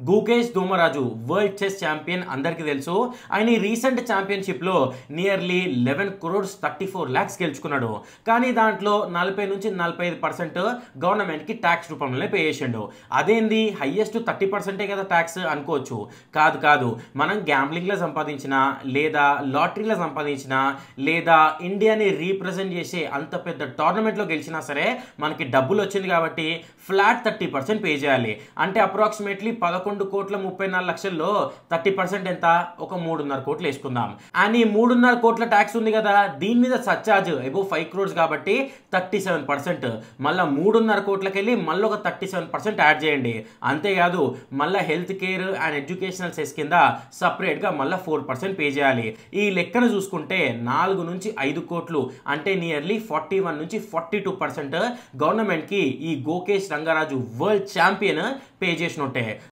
Gukesh Dommaraju world chess champion అందరికీ తెలుసు. ఆయన ఈ రీసెంట్ ఛాంపియన్షిప్లో నియర్లీ 11 crores 34 lakhs గెలుచుకున్నాడు. కానీ దాంట్లో 40 నుంచి 45% గవర్నమెంట్కి ట్యాక్స్ రూపంలోనే పే చేసిండు. అదేంది హైయెస్ట్ 30% కదా ట్యాక్స్ అనుకోవచ్చు. కాదు కాదు, మనం గ్యాంబ్లింగ్లో సంపాదించిన లేదా లాటరీలో సంపాదించిన లేదా ఇండియాని రీప్రజెంట్ చేసే అంత పెద్ద టోర్నమెంట్లో గెలిచినా సరే మనకి డబ్బులు వచ్చింది కాబట్టి ఫ్లాట్ 30% పే చేయాలి. అంటే అప్రాక్సిమేట్లీ 11,34,00,000లో 30% ఎంత, ఒక 3.5 కోట్లు వేసుకుందాం. అండ్ ఈ 3.5 కోట్ల ట్యాక్స్ ఉంది కదా, దీని మీద సర్చార్జ్ అబౌవ్ 5 crores కాబట్టి 37%. మళ్ళీ 3.5 కోట్లకి వెళ్ళి మళ్ళీ ఒక 37% యాడ్ చేయండి. అంతేకాదు మళ్ళీ health care and educational cess కింద సపరేట్గా మళ్ళీ 4% పే చేయాలి. ఈ లెక్కను చూసుకుంటే 4 నుంచి 5 కోట్లు అంటే నియర్లీ 41 నుంచి 42% గవర్నమెంట్కి ఈ Gukesh Rangaraju world champion pay చేసినట్టే.